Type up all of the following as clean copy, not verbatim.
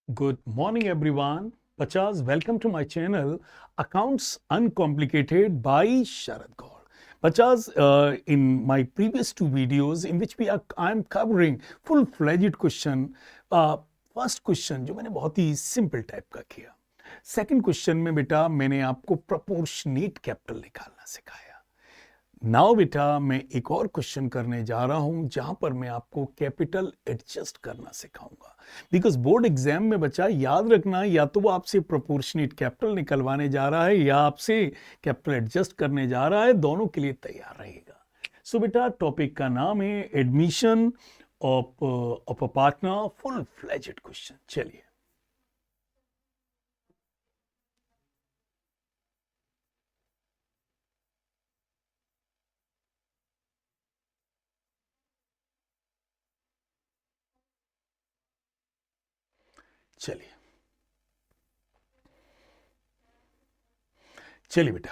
Good morning, everyone. Pachas, welcome to my channel, Accounts Uncomplicated by Sharad Gaur. Pachas, in my previous two videos, in which I'm covering full-fledged question. First question जो मैंने बहुत ही simple type का किया. Second question में बेटा मैंने आपको proportionate capital निकालना सिखाया. नाउ बेटा मैं एक और क्वेश्चन करने जा रहा हूं जहां पर मैं आपको कैपिटल एडजस्ट करना सिखाऊंगा. बिकॉज बोर्ड एग्जाम में बच्चा याद रखना, या तो वो आपसे प्रोपोर्शनेट कैपिटल निकलवाने जा रहा है या आपसे कैपिटल एडजस्ट करने जा रहा है. दोनों के लिए तैयार रहेगा. सो बेटा टॉपिक का नाम है admission of a partner, full fledged question. चलिए चलिए चलिए बेटा.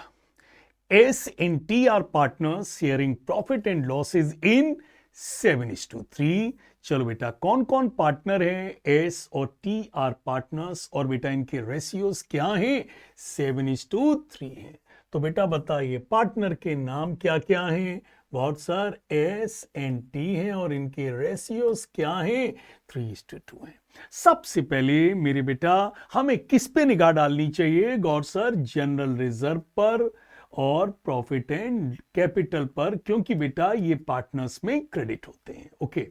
S and T are partners sharing profit and losses in 7:3. चलो बेटा कौन कौन पार्टनर है? S और T आर पार्टनर्स, और बेटा इनके रेशियोज क्या हैं? 7:3 है. तो बेटा बताइए पार्टनर के नाम क्या क्या हैं? बहुत सर S and T हैं और इनके रेशियोज क्या हैं? 3:2 हैं. सबसे पहले मेरे बेटा हमें किस पे निगाह डालनी चाहिए? गौर सर जनरल रिजर्व पर और प्रॉफिट एंड कैपिटल पर, क्योंकि बेटा ये पार्टनर्स में क्रेडिट होते हैं. ओके.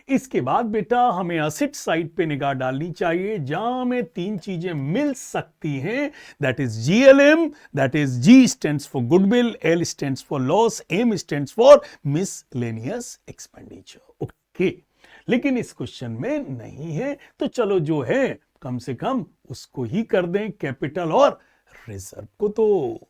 इसके बाद बेटा हमें एसेट साइड पे निगाह डालनी चाहिए जहां हमें तीन चीजें मिल सकती हैं. That is GLM, that is G stands for goodwill, L stands for loss, M stands for miscellaneous expenditure. Okay. लेकिन इस क्वेश्चन में नहीं है, तो चलो जो है कम से कम उसको ही कर दें. कैपिटल और रिजर्व को तो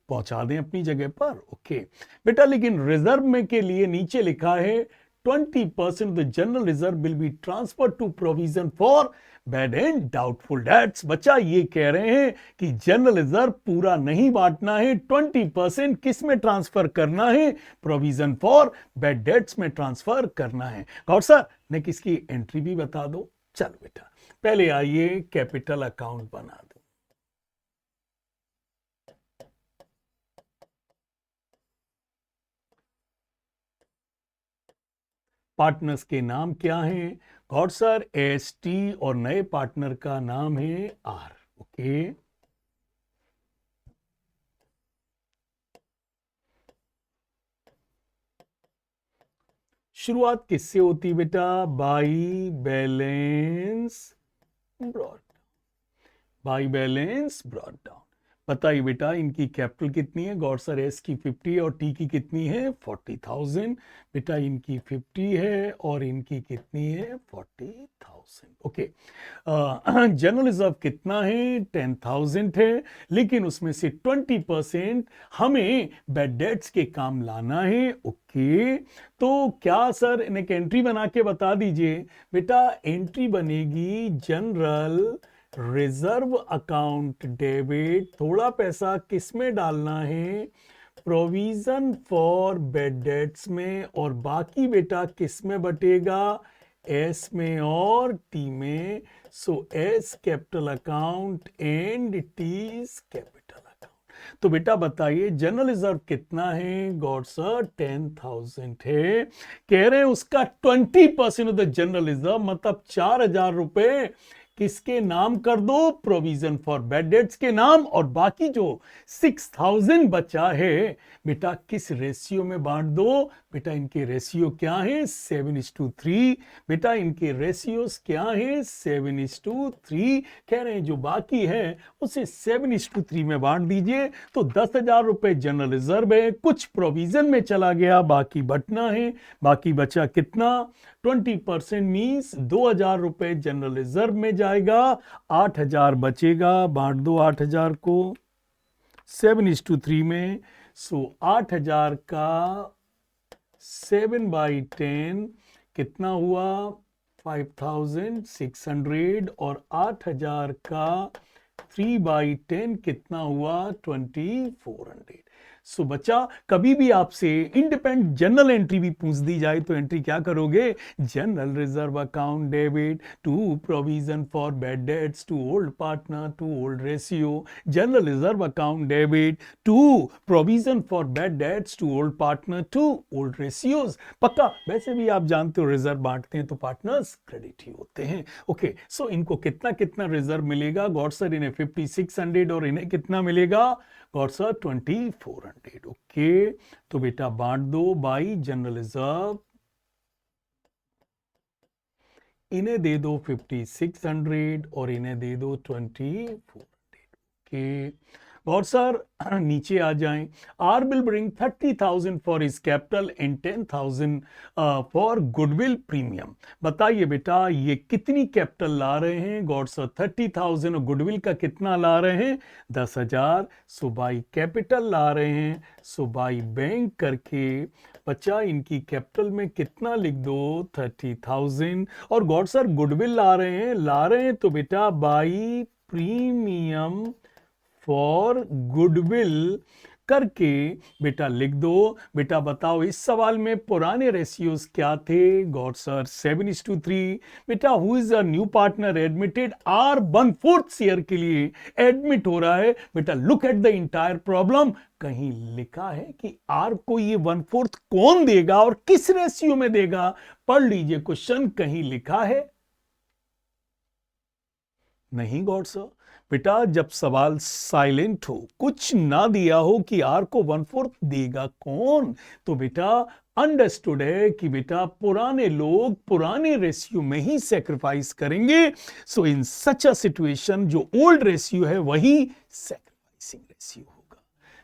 पहुंचा दें अपनी जगह पर. ओके बेटा, लेकिन रिजर्व में के लिए नीचे लिखा है 20% of the general reserve will be transfer to provision for bad and doubtful debts. बच्चा ये कह रहे हैं कि जनरल रिजर्व पूरा नहीं बांटना है, 20% किस में ट्रांसफर करना है? प्रोविजन फॉर बैड डेट्स में ट्रांसफर करना है. गौर सर ने किसकी एंट्री भी बता दो. चलो बेटा पहले आइए कैपिटल अकाउंट बना दो. पार्टनर्स के नाम क्या हैं? गॉड सर एस टी, और नए पार्टनर का नाम है आर. ओके. शुरुआत किससे होती बेटा? By balance brought. By balance brought down. बताइए बेटा इनकी कैपिटल कितनी है? गौर सर एस की 50 और टी की कितनी है? 40,000. बेटा इनकी 50 है और इनकी कितनी है? 40,000. ओके. जनरल रिजर्व कितना है? 10,000 है, लेकिन उसमें से 20% हमें बैड डेट्स के काम लाना है. ओके. तो क्या सर इन्हें एंट्री बना के बता दीजिए. बेटा एंट्री बनेगी जनरल रिजर्व अकाउंट डेबिट. थोड़ा पैसा किस में डालना है? प्रोविजन फॉर बैड डेट्स में, और बाकी बेटा किस में बटेगा? एस में और टी में. So S capital account and T capital account. तो बेटा बताइए जनरल रिजर्व कितना है? गॉड सर 10,000 है. कह रहे हैं उसका 20% ऑफ द जनरल रिजर्व मतलब 4,000 रुपए किसके नाम कर दो? प्रोविजन फॉर बैड डेट्स के नाम. और बाकी जो 6,000 बचा है बेटा किस रेशियो में बांट दो? बेटा इनके रेशियो क्या है? 7:3. बेटा इनके रेशियोज क्या है? 7:3. कह रहे हैं जो बाकी है उसे 7:3 में बांट दीजिए. तो 10,000 रुपए जनरल रिजर्व है, कुछ प्रोविजन में चला गया, बाकी बटना है. बाकी बचा कितना? 20% मीन्स 2,000 रुपए जनरल रिजर्व में जाएगा, 8,000 बचेगा. बांट दो 8,000 को 7:3 में. सो 8,000 का 7/10 कितना हुआ? 5,600. और 8,000 का 3/10 कितना हुआ? 2,400. सो बच्चा कभी भी आपसे इंडिपेंडेंट जनरल एंट्री भी पूछ दी जाए तो एंट्री क्या करोगे? General reserve account debit to provision for bad debts to old partner to old ratio, general reserve account debit to provision for bad debts to old partner to old ratios. पक्का? वैसे भी आप जानते हो reserve बांटते हैं तो partners credit ही होते हैं। ओके, सो इनको कितना कितना रिजर्व मिलेगा? गॉड सर इन्हें 5600 और इन्हें कितना मिलेगा? God sir 2400। ओके, तो बेटा बांट दो बाई जनरल रिजर्व, इन्हें दे दो 5600 और इन्हें दे दो 2400। ओके, और सर नीचे आ जाएं। R will bring 30,000 for his capital and 10,000 for goodwill premium. बताइए बेटा ये कितनी कैपिटल ला रहे हैं? गॉड सर 30,000 और गुडविल का कितना ला रहे हैं? 10,000। सो बाई कैपिटल ला रहे हैं, सो बाई बैंक करके बच्चा इनकी कैपिटल में कितना लिख दो? 30,000। और गॉड सर गुडविल ला रहे हैं तो बेटा बाई प्रीमियम फॉर गुडविल करके बेटा लिख दो। बेटा बताओ इस सवाल में पुराने रेशियोज क्या थे? Got sir 7:3। बेटा who is a new partner admitted? R 1/4 share के लिए एडमिट हो रहा है। बेटा look at the entire problem, कहीं लिखा है कि आर को ये 1/4 कौन देगा और किस रेशियो में देगा? पढ़ लीजिए क्वेश्चन, कहीं लिखा है? नहीं गॉड सर। बेटा जब सवाल साइलेंट हो, कुछ ना दिया हो कि आर को 1/4 देगा कौन, तो बेटा अंडरस्टूड है कि बेटा पुराने लोग पुराने रेशियो में ही सेक्रीफाइस करेंगे। सो इन सच अ सिचुएशन जो ओल्ड रेशियो है वही सेक्रीफाइसिंग रेशियो होगा।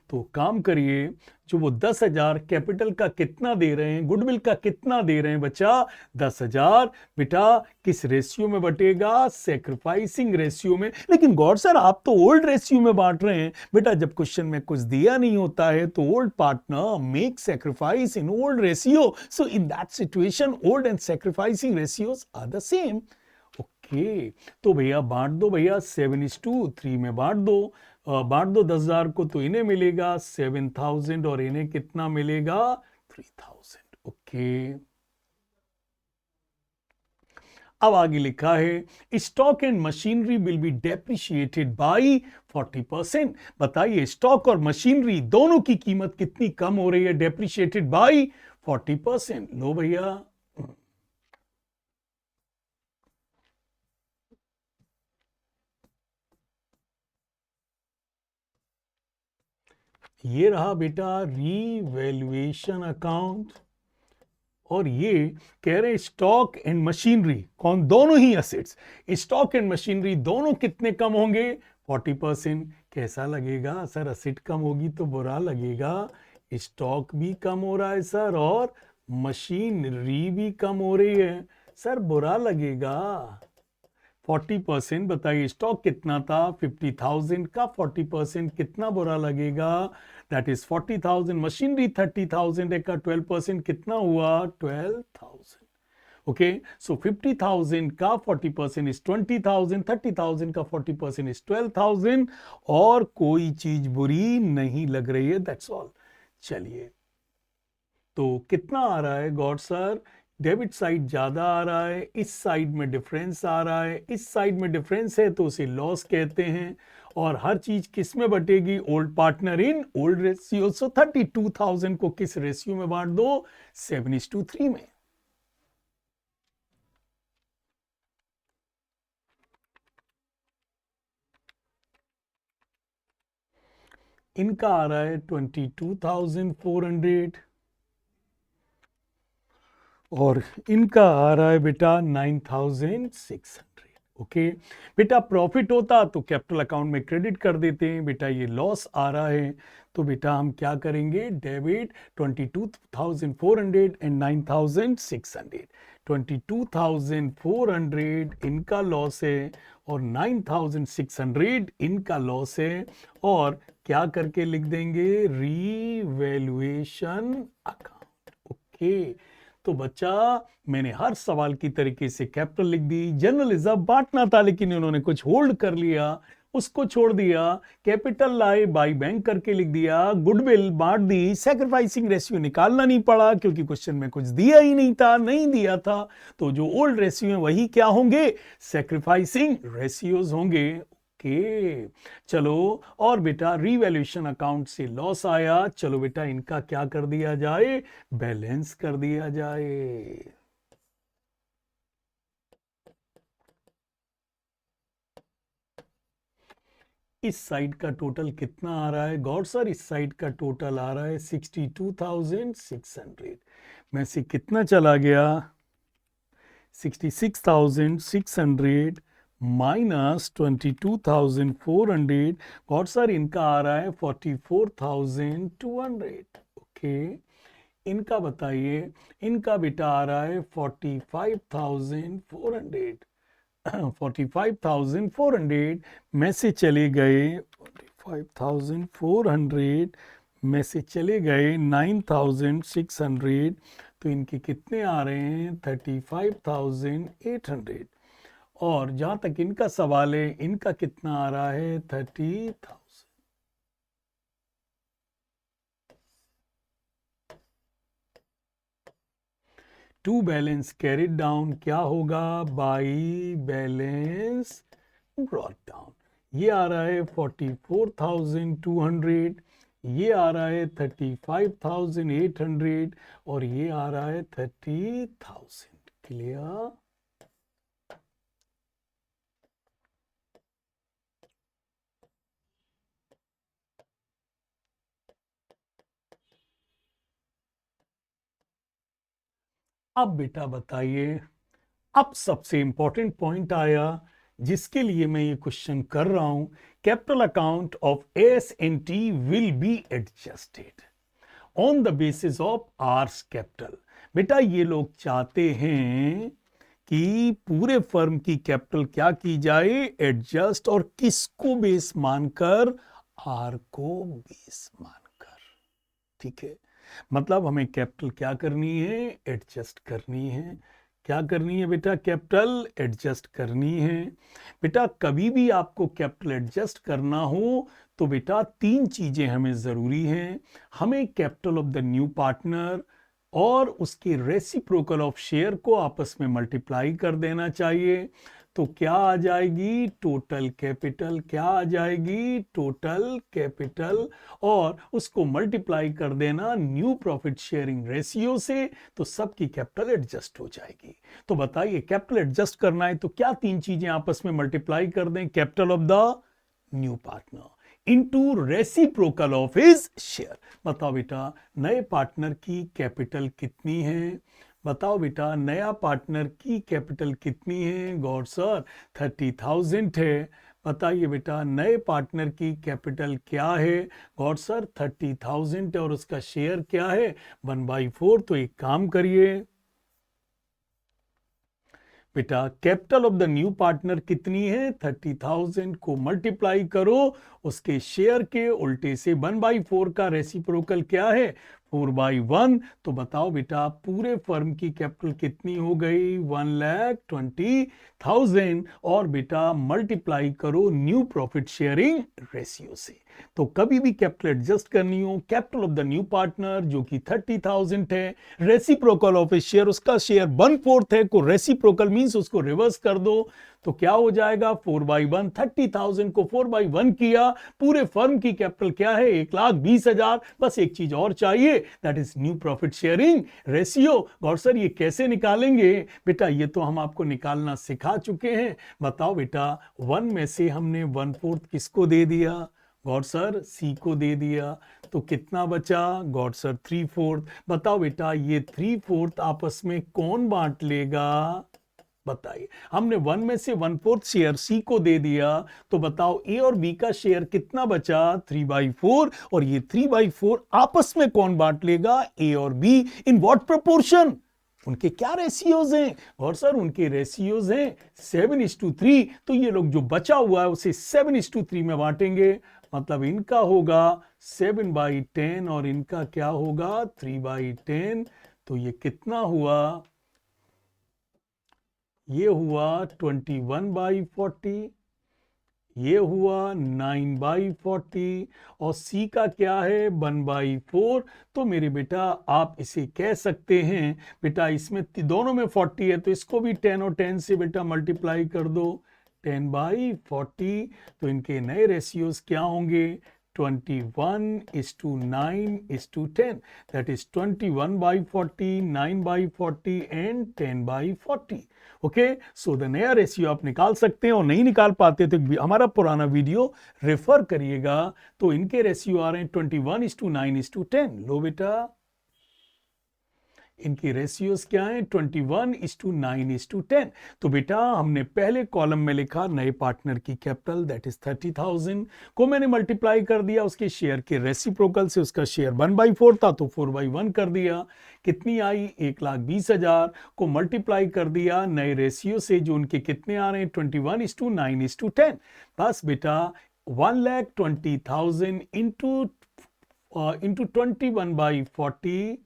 तो काम करिए, जो वो 10,000 कैपिटल का कितना दे रहे हैं, गुडविल का कितना दे रहे हैं बच्चा? 10,000। बेटा किस रेशियो में बटेगा? सेक्रीफाइसिंग रेशियो में। लेकिन गॉड सर आप तो ओल्ड रेशियो में बांट रहे हैं। बेटा जब क्वेश्चन में कुछ दिया नहीं होता है तो old partner make sacrifice in old ratio. So in that situation old and sacrificing ratios are the same. Okay, तो भैया बांट दो, भैया 7:3 में बांट दो। 10,000 को तो इन्हें मिलेगा 7,000 और इन्हें कितना मिलेगा? 3,000। ओके, अब आगे लिखा है stock and machinery will be depreciated by 40%। बताइए स्टॉक और मशीनरी दोनों की कीमत कितनी कम हो रही है? Depreciated by 40%। लो भैया, ये रहा बेटा रीवैल्यूएशन अकाउंट, और ये कह रहे स्टॉक एंड मशीनरी कौन? दोनों ही एसेट्स, स्टॉक एंड मशीनरी दोनों कितने कम होंगे? 40%। कैसा लगेगा सर? एसेट कम होगी तो बुरा लगेगा। स्टॉक भी कम हो रहा है सर और मशीनरी भी कम हो रही है सर, बुरा लगेगा। 40%। बताइए स्टॉक कितना था? 50,000 का 40% कितना बुरा लगेगा? That is 40,000। मशीनरी 30,000 का 12% कितना हुआ? 12,000। ओके, सो 50,000 का 40% इज 20,000, 30,000 का 40% इज 12,000, और कोई चीज बुरी नहीं लग रही है। That's all. चलिए, तो कितना आ रहा है गॉड सर? डेबिट साइड ज्यादा आ रहा है, इस साइड में डिफरेंस आ रहा है, इस साइड में डिफरेंस है तो उसे लॉस कहते हैं। और हर चीज किस में बटेगी? Old partner in old ratio. So 32,000 को किस रेशियो में बांट दो? 7:3 में। इनका आ रहा है 22,400 और इनका आ रहा है बेटा 9,600। ओके, बेटा प्रॉफिट होता तो कैपिटल अकाउंट में क्रेडिट कर देते हैं। बेटा ये लॉस आ रहा है तो बेटा हम क्या करेंगे? Debit 22,400 and 9,600। 22,400 इनका लॉस है और 9,600 इनका लॉस है, और क्या करके लिख देंगे? Revaluation account. ओके, तो बच्चा मैंने हर सवाल की तरीके से कैपिटल लिख दी। जनरल रिजर्व बांटना था लेकिन इन्होंने कुछ होल्ड कर लिया, उसको छोड़ दिया, कैपिटल लाए बाई बैंक करके लिख दिया, गुडविल बांट दी, सैक्रिफाइसिंग रेशियो निकालना नहीं पड़ा क्योंकि क्वेश्चन में कुछ दिया ही नहीं था, नहीं दिया था। तो जो ओल्ड रेशियो है वही क्या होंगे, सैक्रिफाइसिंग रेशियोज होंगे। ओके चलो, और बेटा रीवैल्यूएशन अकाउंट से लॉस आया, चलो बेटा इनका क्या कर दिया जाए, बैलेंस कर दिया जाए। इस साइड का टोटल कितना आ रहा है गौर सर, इस साइड का टोटल आ रहा है 62,600 में से कितना चला गया, 66,600 माइनस 22,400, गौर सर इनका आ रहा है 44,200। ओके इनका बताइए, इनका बेटा आ रहा है 45,400। 45,400 में से चले गए, 45,400 में से चले गए 9,600, तो इनके कितने आ रहे हैं 35,800। और जहां तक इनका सवाल है, इनका कितना आ रहा है 30,000। टू बैलेंस कैरिड डाउन क्या होगा, बाई बैलेंस ब्रॉट डाउन। ये आ रहा है 44,200, ये आ रहा है 35,800 और ये आ रहा है 30,000। क्लियर। अब बेटा बताइए, अब सबसे इंपॉर्टेंट पॉइंट आया जिसके लिए मैं ये क्वेश्चन कर रहा हूं, capital account of S and T will be adjusted on the basis of R's capital. बेटा ये लोग चाहते हैं कि पूरे फर्म की कैपिटल क्या की जाए, एडजस्ट, और किसको बेस मानकर, आर को बेस मानकर। ठीक है, मतलब हमें कैपिटल क्या करनी है, एडजस्ट करनी है। क्या करनी है बेटा, कैपिटल एडजस्ट करनी है। बेटा कभी भी आपको कैपिटल एडजस्ट करना हो तो बेटा तीन चीजें हमें जरूरी हैं। हमें capital of the new partner और उसके रेसिप्रोकल ऑफ शेयर को आपस में मल्टीप्लाई कर देना चाहिए। तो क्या आ जाएगी, टोटल कैपिटल, क्या आ जाएगी, टोटल कैपिटल, और उसको मल्टीप्लाई कर देना न्यू प्रॉफिट शेयरिंग रेशियो से, तो सबकी कैपिटल एडजस्ट हो जाएगी। तो बताइए कैपिटल एडजस्ट करना है तो क्या तीन चीजें आपस में मल्टीप्लाई कर दें, capital of the new partner into reciprocal of his share. बताओ बेटा नए पार्टनर की कैपिटल कितनी है, बताओ बेटा नया पार्टनर की कैपिटल कितनी है, गौर सर 30,000 है। बताइए बेटा नए पार्टनर की कैपिटल क्या है, गौर सर 30,000 है, और उसका शेयर क्या है 1/4। तो एक काम करिए बेटा, capital of the new partner कितनी है 30,000 को मल्टीप्लाई करो उसके शेयर के उल्टे से 1/4 का रेसिप्रोकल क्या है 4/1। तो बताओ बेटा पूरे फर्म की कैपिटल कितनी हो गई 1,20,000, और बेटा मल्टीप्लाई करो न्यू प्रॉफिट शेयरिंग रेशियो से। तो कभी भी कैपिटल एडजस्ट करनी हो, capital of the new partner जो कि 30,000 है, रेसिप्रोकल ऑफ ए शेयर, उसका शेयर 1/4 है, को रेसिप्रोकल मींस उसको रिवर्स कर दो, तो क्या हो जाएगा 4/1। 30,000 को 4/1 किया, पूरे फर्म की कैपिटल क्या है 1,20,000। बस एक चीज और चाहिए, that is new profit sharing ratio. Gaur sir ये कैसे निकालेंगे, बेटा ये तो हम आपको निकालना सिखा चुके हैं। बताओ बेटा 1 में से हमने 1/4 किसको दे दिया, गौर सर सी को दे दिया, तो कितना बचा गौर सर 3/4। बताओ बेटा ये 3/4 आपस में कौन बांट लेगा, बताइए। हमने 1 में से 1/4 शेयर सी को दे दिया, तो बताओ ए और बी का शेयर कितना बचा 3/4, और ये 3/4 आपस में कौन बांट लेगा, ए और बी। इन व्हाट प्रोपोर्शन, उनके क्या रेशियोज हैं, और सर उनके रेशियोज हैं 7:3। तो ये लोग जो बचा हुआ है उसे 7:3 में बांटेंगे, मतलब इनका होगा 7/10 और इनका क्या होगा 3/10। तो ये कितना हुआ, ये हुआ 21/40, ये हुआ 9/40 और C का क्या है 1/4। तो मेरे बेटा आप इसे कह सकते हैं बेटा इसमें दोनों में 40 है तो इसको भी 10 और 10 से बेटा मल्टीप्लाई कर दो 10/40। तो इनके नए रेशियोज क्या होंगे 21:9:10 that is 21/40, 9/40 and 10/40। Okay so the नया रेशियो आप निकाल सकते हैं और नहीं निकाल पाते तो हमारा पुराना वीडियो रेफर करिएगा। तो इनके रेशियो आ रहे हैं 21:9:10। लो बेटा इनकी रेशियोज क्या है 21:9:10। तो बेटा हमने पहले कॉलम में लिखा नए पार्टनर की कैपिटल दैट इज 30,000 को मैंने मल्टीप्लाई कर दिया उसके शेयर के रेसिप्रोकल से। उसका शेयर 1/4 था तो 4/1 कर दिया। कितनी आई 1,20,000 को मल्टीप्लाई कर दिया नए रेशियो से जो उनके कितने आ रहे हैं 21:9:10। बस बेटा 1,20,000 इंटू 21/40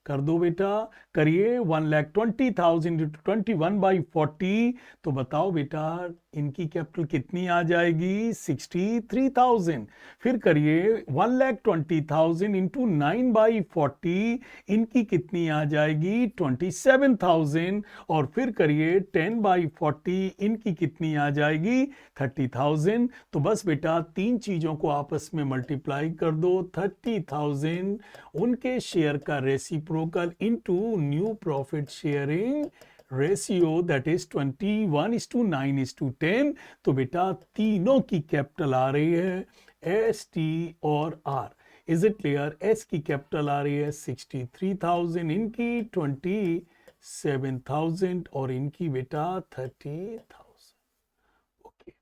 कर दो बेटा करिए 1,20,000 इंटू 21/40। तो बताओ बेटा इनकी कैपिटल कितनी आ जाएगी 63,000। फिर करिए 1,20,000 इंटू 9/40 इनकी कितनी आ जाएगी 27,000। और फिर करिए 10/40 इनकी कितनी आ जाएगी 30,000। तो बस बेटा तीन चीजों को आपस में मल्टीप्लाई कर दो 30,000 उनके शेयर का reciprocal into new profit sharing ratio that is 21:9:10। तो बेटा तीनों की कैपिटल आ रही है एस टी और R. Is it clear S की कैपिटल आ रही है 63,000 इनकी 27,000 और इनकी बेटा 30,000। ओके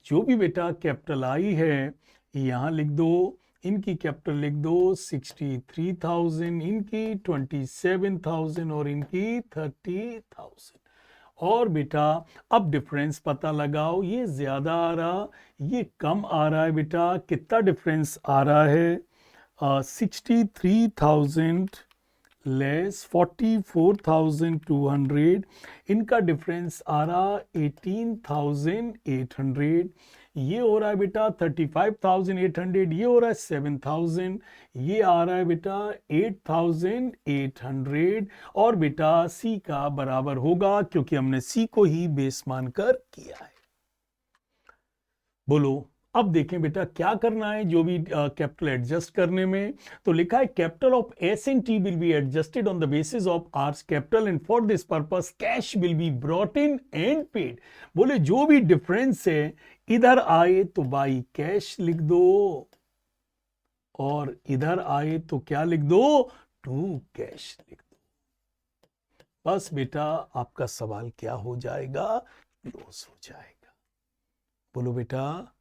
जो भी बेटा कैपिटल आई है यहां लिख दो इनकी कैपिटल लिख दो 63,000 इनकी 27,000 और इनकी 30,000। और बेटा अब डिफरेंस पता लगाओ ये ज्यादा आ रहा ये कम आ रहा है बेटा कितना डिफरेंस आ रहा है 63,000 लेस 44,200 इनका डिफरेंस आ रहा 18,800। ये हो रहा है बेटा 35,800 ये हो रहा है 7,000 ये आ रहा है बेटा 8,800। और बेटा सी का बराबर होगा क्योंकि हमने सी को ही बेस मानकर किया है। बोलो अब देखें बेटा क्या करना है जो भी कैपिटल एडजस्ट करने में। तो लिखा है capital of S and T will be adjusted on the basis of R's capital and for this purpose cash will be brought in and paid. बोले जो भी डिफरेंस है इधर आए तो बाई कैश लिख दो और इधर आए तो क्या लिख दो टू कैश लिख दो। बस बेटा आपका सवाल क्या हो जाएगा क्लोज हो जाएगा। बोलो बेटा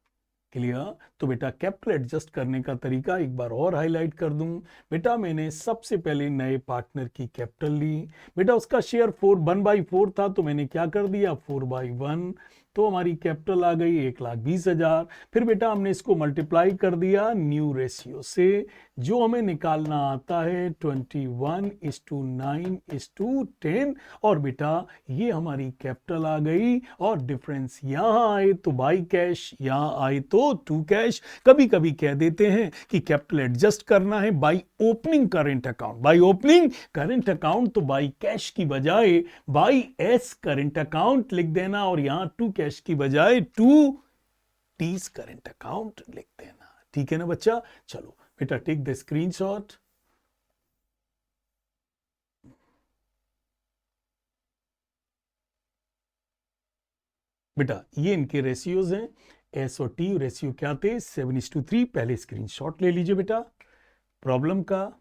क्लियर। तो बेटा कैपिटल एडजस्ट करने का तरीका एक बार और हाईलाइट कर दूं। बेटा मैंने सबसे पहले नए पार्टनर की कैपिटल ली बेटा उसका शेयर 1/4 था तो मैंने क्या कर दिया 4/1 तो हमारी कैपिटल आ गई 1,20,000। फिर बेटा हमने इसको मल्टीप्लाई कर दिया न्यू रेशियो से जो हमें निकालना आता है 21:9:10। और बेटा ये हमारी कैपिटल आ गई और डिफरेंस यहां आए तो बाई कैश यहां आए तो टू कैश। कभी कभी कह देते हैं कि कैपिटल एडजस्ट करना है by opening current account by opening current account तो बाई कैश की बजाय बाई एस करेंट अकाउंट लिख देना और यहां टू कैश की बजाय टू टीज करेंट अकाउंट लिख देना। ठीक है ना बच्चा। चलो बेटा टेक द स्क्रीनशॉट। बेटा ये इनके रेशियोज हैं एस और टी रेशियो क्या थे 7:3। पहले स्क्रीनशॉट ले लीजिए बेटा प्रॉब्लम का।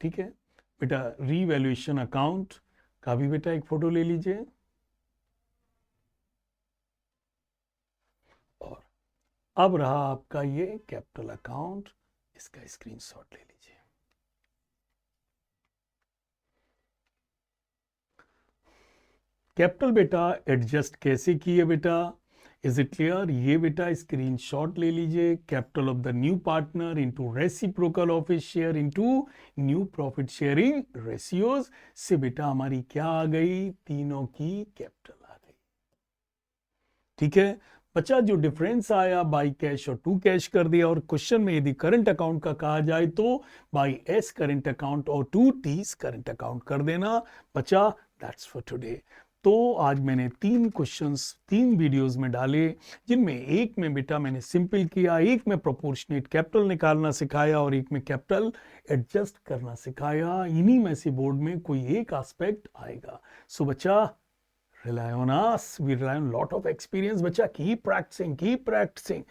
ठीक है बेटा रीवैल्यूएशन अकाउंट का भी बेटा एक फोटो ले लीजिए और अब रहा आपका ये कैपिटल अकाउंट इसका स्क्रीनशॉट ले लीजिए। कैपिटल बेटा एडजस्ट कैसे किए बेटा इज इट क्लियर? ये बेटा स्क्रीनशॉट ले लीजिए। Capital of the new partner into reciprocal of his share into new profit sharing ratios से बेटा हमारी क्या आ गई? तीनों की कैपिटल आ गई। ठीक है बच्चा, जो डिफरेंस आया बाई कैश और टू कैश कर दिया, और क्वेश्चन में यदि करंट अकाउंट का कहा जाए तो बाई एस करंट अकाउंट और टू टीज करंट अकाउंट कर देना। बच्चा दैट्स फॉर टुडे। तो आज मैंने 3 क्वेश्चंस 3 वीडियोस में डाले, जिनमें एक में बेटा मैंने सिंपल किया, एक में प्रोपोर्शनेट कैपिटल निकालना सिखाया और एक में कैपिटल एडजस्ट करना सिखाया। इन्हीं में से बोर्ड में कोई एक एस्पेक्ट आएगा। सो बच्चा, rely on us, we rely on lot of experience bacha, keep practicing,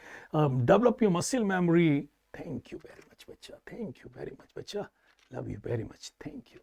develop your muscle memory. Thank you very much bacha, thank you very much bacha, love you very much, thank you.